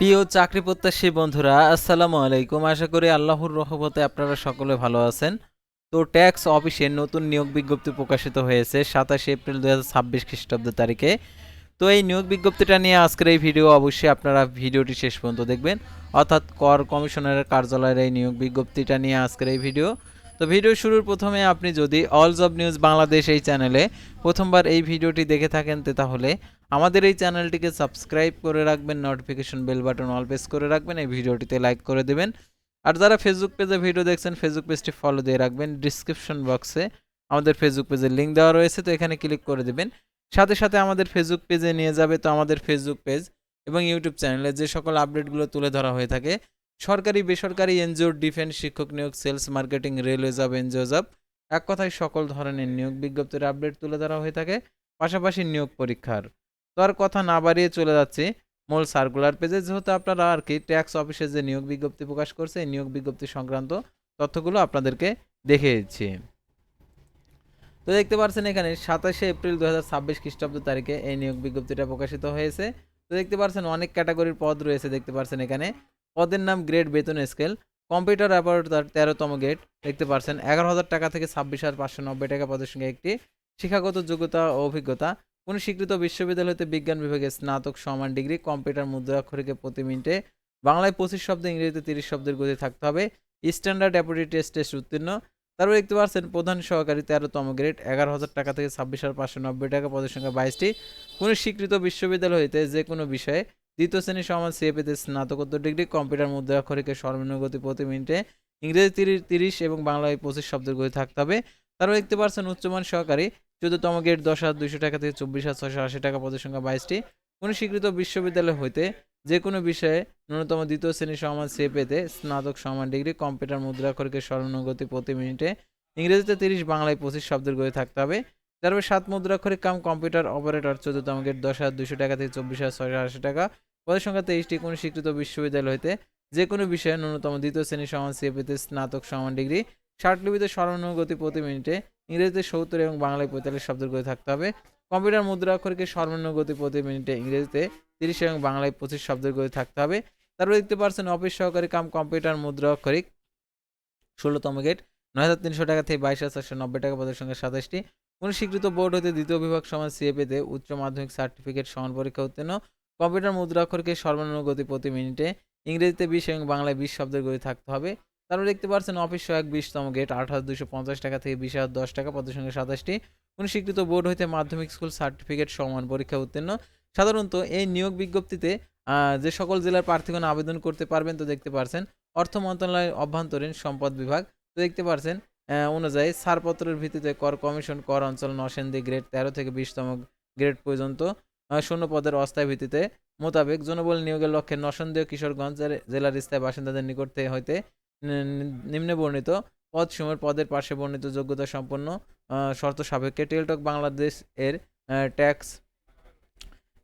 প্রিয় চাকরি প্রত্যাশী বন্ধুরা, আসসালামু আলাইকুম। আশা করি আল্লাহর রহমতে আপনারা সকলে ভালো আছেন। তো ট্যাক্স অফিসে নতুন নিয়োগ বিজ্ঞপ্তি প্রকাশিত হয়েছে 27 এপ্রিল 2026 খ্রিস্টাব্দ তারিখে। তো এই নিয়োগ বিজ্ঞপ্তিটা নিয়ে আজকের এই ভিডিও, অবশ্যই আপনারা ভিডিওটি শেষ পর্যন্ত দেখবেন। অর্থাৎ কর কমিশনারের কার্যালয়ের এই নিয়োগ বিজ্ঞপ্তিটা নিয়ে আজকের এই ভিডিও। তো ভিডিও শুরুর প্রথমে আপনি যদি অল জব নিউজ বাংলাদেশ এই চ্যানেলে প্রথমবার এই ভিডিওটি দেখে থাকেন, তাহলে আমাদের এই চ্যানেলটিকে সাবস্ক্রাইব করে রাখবেন, notification bell button all press করে রাখবেন, এই ভিডিওটিতে লাইক করে দেবেন। আর যারা ফেসবুক পেজে ভিডিও দেখছেন, ফেসবুক পেজটি ফলো দিয়ে রাখবেন। ডিসক্রিপশন বক্সে আমাদের ফেসবুক পেজের লিঙ্ক দেওয়া রয়েছে, তো এখানে ক্লিক করে দেবেন। সাথে সাথে আমাদের ফেসবুক পেজে নিয়ে যাবে। তো আমাদের ফেসবুক পেজ এবং ইউটিউব চ্যানেলে যে সকল আপডেটগুলো তুলে ধরা হয়ে থাকে, সরকারি বেসরকারি এনজিও, ডিফেন্স, শিক্ষক নিয়োগ, sales, marketing, railway job, NGO job, এক কথায় সকল ধরনের নিয়োগ বিজ্ঞপ্তির আপডেট তুলে ধরা হয়ে থাকে, পাশাপাশি নিয়োগ পরীক্ষার। তো আর কথা না বাড়িয়ে চলে যাচ্ছে মূল সার্কুলার পেজে, যেহেতু আপনারা আর কি ট্যাক্স অফিসে যে নিয়োগ বিজ্ঞপ্তি প্রকাশ করছে, এই নিয়োগ বিজ্ঞপ্তি সংক্রান্ত তথ্যগুলো আপনাদেরকে দেখিয়ে দিচ্ছি। তো দেখতে পাচ্ছেন এখানে 27 এপ্রিল 2026 খ্রিস্টাব্দ তারিখে এই নিয়োগ বিজ্ঞপ্তিটা প্রকাশিত হয়েছে। তো দেখতে পাচ্ছেন অনেক ক্যাটাগরির পদ রয়েছে। দেখতে পাচ্ছেন এখানে পদের নাম, গ্রেড, বেতন স্কেল, কম্পিউটার অপারেটর 13তম গ্রেড। দেখতে পাচ্ছেন 11,000 টাকা থেকে 26,590 টাকা পদের সঙ্গে একটি শিক্ষাগত যোগ্যতা ও অভিজ্ঞতা, কোন স্বীকৃত বিশ্ববিদ্যালয় হতে বিজ্ঞান বিভাগে স্নাতক সমান ডিগ্রি, কম্পিউটার মুদ্রাক্ষরিকে প্রতি মিনিটে বাংলায় 25 শব্দ, ইংরেজিতে 30 শব্দের গতি থাকতে হবে, স্ট্যান্ডার্ড অ্যাপটিটিউড টেস্ট উত্তীর্ণ। তারপর দেখতে পাচ্ছেন প্রধান সহকারী 13তম গ্রেড, 11,000 টাকা থেকে 26,590 টাকা পদের সংখ্যা 22টি, কোনো স্বীকৃত বিশ্ববিদ্যালয় হইতে যে কোনো বিষয়ে দ্বিতীয় শ্রেণী সমান সিএপিতে স্নাতকোত্তর ডিগ্রি, কম্পিউটার মুদ্রাক্ষরিকের সর্বনিম্ন গতি প্রতি মিনিটে ইংরেজি 30 এবং বাংলায় 25 শব্দের গতি থাকতে হবে। তারপর দেখতে পাচ্ছেন উচ্চমান সহকারী 14তম গ্রেড, 10,200 টাকা থেকে 24,680 টাকা পদের সংখ্যা 22টি, কোনো স্বীকৃত বিশ্ববিদ্যালয় হইতে যে কোনো বিষয়ে ন্যূনতম দ্বিতীয় শ্রেণী সমান পেতে স্নাতক সমান ডিগ্রি, কম্পিউটার মুদ্রাক্ষরিকের সর্বনিম্ন গতি প্রতি মিনিটে ইংরেজিতে 30, বাংলায় 25 শব্দের গতি থাকতে হবে। তারপর 7 মুদ্রাক্ষরিক কাম কম্পিউটার অপারেটর 14তম গ্রেড, 10,200 টাকা থেকে 24,680 টাকা পদের সংখ্যা 23টি, কোনো স্বীকৃত বিশ্ববিদ্যালয় হইতে যে কোনো বিষয়ে ন্যূনতম দ্বিতীয় শ্রেণী সমান পেতে স্নাতক সমান ডিগ্রি, লিপিতে সর্বনিম্ন গতি প্রতি মিনিটে ইংরেজিতে 70 এবং বাংলায় 45 শব্দের গতি থাকতে হবে। কম্পিউটার মুদ্রাক্ষরিকের সর্বনিম্ন গতি প্রতি মিনিটে ইংরেজিতে 30 এবং বাংলায় 25 শব্দের গতি থাকতে হবে। তারপর দেখতে পাচ্ছেন অফিস সহকারী কাম কম্পিউটার মুদ্রাক্ষরিক 16তম গ্রেড, 9,300 টাকা থেকে 22,490 টাকা পদের সঙ্গে 27টি, কোন স্বীকৃত বোর্ড হতে দ্বিতীয় বিভাগ সমান সিএপিতে উচ্চ মাধ্যমিক সার্টিফিকেট সমান পরীক্ষা উত্তীর্ণ, কম্পিউটার মুদ্রাক্ষরিকের সর্বনিম্ন গতি প্রতি মিনিটে ইংরেজিতে 20 এবং বাংলায় 20 শব্দের গতি থাকতে হবে। তারপর দেখতে পাচ্ছেন অফিস সহায়ক 20তম গ্রেড, 8,250 টাকা থেকে 20,010 টাকা পদের সঙ্গে 27টি, কোন স্বীকৃত বোর্ড হইতে মাধ্যমিক স্কুল সার্টিফিকেট সমান পরীক্ষা উত্তীর্ণ। সাধারণত এই নিয়োগ বিজ্ঞপ্তিতে যে সকল জেলার প্রার্থীগণ আবেদন করতে পারবেন, তো দেখতে পাচ্ছেন অর্থ মন্ত্রণালয়ের অভ্যন্তরীণ সম্পদ বিভাগ। তো দেখতে পাচ্ছেন অনুযায়ী ছাড়পত্রের ভিত্তিতে কর কমিশন, কর অঞ্চল, নরসিংদী গ্রেড 13 থেকে 20তম গ্রেড পর্যন্ত শূন্য পদের অস্থায়ী ভিত্তিতে মোতাবেক জনবল নিয়োগের লক্ষ্যে নরসিংদী ও কিশোরগঞ্জ জেলার স্থায়ী বাসিন্দাদের নিকট হইতে নিম্নে বর্ণিত পদসমূহের পদের পাশে বর্ণিত যোগ্যতা সম্পন্ন শর্ত সাপেক্ষে টেলিটক বাংলাদেশ এর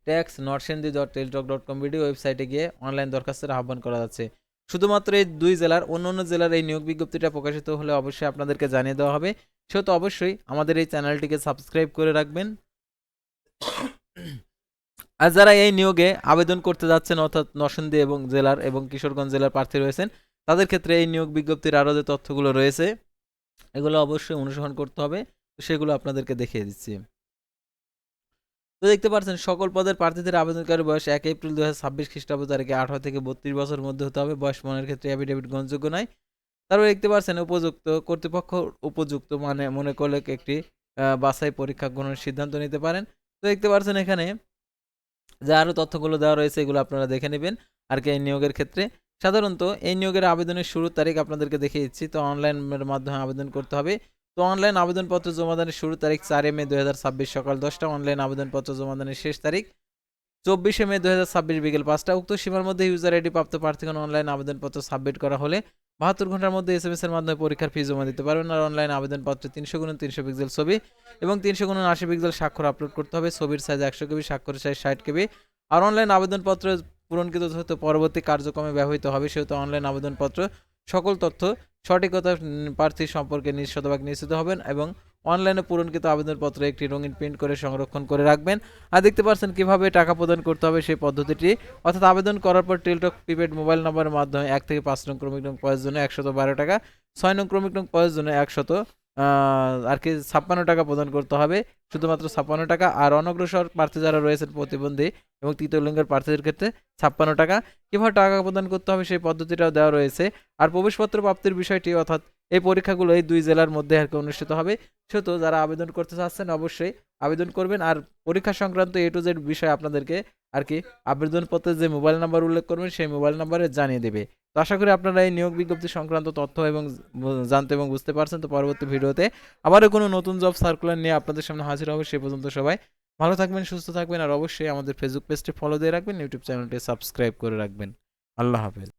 ট্যাক্স নরসিংদী.টেলিটক.com ভিডিও ওয়েবসাইটে গিয়ে অনলাইন দরখাস্তের আহ্বান করা যাচ্ছে। শুধুমাত্র এই দুই জেলার, অন্য জেলার এই নিয়োগ বিজ্ঞপ্তিটা প্রকাশিত হলে অবশ্যই আপনাদেরকে জানিয়ে দেওয়া হবে। সেহেতু অবশ্যই আমাদের এই চ্যানেলটিকে সাবস্ক্রাইব করে রাখবেন। আর যারা এই নিয়োগে আবেদন করতে যাচ্ছেন, অর্থাৎ নরসিংদী এবং জেলার এবং কিশোরগঞ্জ জেলার প্রার্থী রয়েছেন, তাদের ক্ষেত্রে এই নিয়োগ বিজ্ঞপ্তির আরও যে তথ্যগুলো রয়েছে, এগুলো অবশ্যই অনুসরণ করতে হবে। সেগুলো আপনাদেরকে দেখিয়ে দিচ্ছি। তো দেখতে পাচ্ছেন সকল পদের প্রার্থীদের আবেদনকারী বয়স 1 এপ্রিল 2026 খ্রিস্টাব্দ তারিখে 18 থেকে 32 বছরের মধ্যে হতে হবে। বয়স প্রমাণের ক্ষেত্রে অ্যাফিডেভিট গ্রহণযোগ্য নয়। তারপর দেখতে পাচ্ছেন উপযুক্ত কর্তৃপক্ষ উপযুক্ত মানে মনে করলে একটি বাছাই পরীক্ষা গ্রহণের সিদ্ধান্ত নিতে পারেন। তো দেখতে পাচ্ছেন এখানে যে আরও তথ্যগুলো দেওয়া রয়েছে, এগুলো আপনারা দেখে নেবেন। আর কি এই নিয়োগের ক্ষেত্রে সাধারণত এই নিয়োগের আবেদনের শুরুর তারিখ আপনাদেরকে দেখিয়ে দিচ্ছি। তো অনলাইনের মাধ্যমে আবেদন করতে হবে। তো অনলাইন আবেদনপত্র জমাদানের শুরুর তারিখ 4 মে 2026 সকাল 10টা। অনলাইন আবেদনপত্র জমাদানের শেষ তারিখ 24 মে 2026 বিকেল 5টা। উক্ত সীমার মধ্যে ইউজার আইডি প্রাপ্ত প্রার্থীগণ অনলাইন আবেদনপত্র সাবমিট করা হলে 72 ঘন্টার মধ্যে এসএমএস এর মাধ্যমে পরীক্ষার ফি জমা দিতে পারবেন। আর অনলাইন আবেদনপত্রে 300x300 পিক্সেল ছবি এবং 300x80 পিক্সেল স্বাক্ষর আপলোড করতে হবে। ছবির সাইজ 100 কেবি, স্বাক্ষরের সাইজ 60 কেবি। আর অনলাইন আবেদনপত্র পূরণকৃত তথ্য পরবর্তী কার্যক্রমে ব্যবহৃত হবে। সেহেতু অনলাইন আবেদনপত্র সকল তথ্য সঠিকতা প্রার্থী সম্পর্কে শতভাগ নিশ্চিত হবেন এবং অনলাইনে পূরণকৃত আবেদনপত্র একটি রঙিন প্রিন্ট করে সংরক্ষণ করে রাখবেন। আর দেখতে পাচ্ছেন কিভাবে টাকা প্রদান করতে হবে সেই পদ্ধতিটি, অর্থাৎ আবেদন করার পর টেলিটক প্রিপেড মোবাইল নম্বরের মাধ্যমে 1 থেকে 5 নং ক্রমিক নং পয়ের জন্য 112 টাকা, 6 নং ক্রমিক নং পয়ের জন্য 100 আর কি 56 টাকা প্রদান করতে হবে, শুধুমাত্র 56 টাকা। আর অনগ্রসর প্রার্থী যারা রয়েছেন, প্রতিবন্ধী এবং তৃতীয় লিঙ্গের প্রার্থীদের ক্ষেত্রে 56 টাকা। কিভাবে টাকা প্রদান করতে হবে সেই পদ্ধতিটাও দেওয়া রয়েছে। আর প্রবেশপত্র প্রাপ্তির বিষয়টি, অর্থাৎ এই পরীক্ষাগুলো এই 2 জেলার মধ্যে আর কি অনুষ্ঠিত হবে। সেহেতু যারা আবেদন করতে চাচ্ছেন অবশ্যই আবেদন করবেন। আর পরীক্ষা সংক্রান্ত A to Z বিষয় আপনাদেরকে আর কি আবেদনপত্রে যে মোবাইল নাম্বার উল্লেখ করবেন সেই মোবাইল নাম্বারে জানিয়ে দেবে। তো আশা করি আপনারা এই নিয়োগ বিজ্ঞপ্তি সংক্রান্ত তথ্য এবং জানতে এবং বুঝতে পারছেন। তো পরবর্তী ভিডিওতে আবারও কোনো নতুন জব সার্কুলার নিয়ে আপনাদের সামনে হাজির হবে। সে পর্যন্ত সবাই ভালো থাকবেন, সুস্থ থাকবেন। আর অবশ্যই আমাদের ফেসবুক পেজটি ফলো দিয়ে রাখবেন, ইউটিউব চ্যানেলটি সাবস্ক্রাইব করে রাখবেন। আল্লাহ হাফেজ।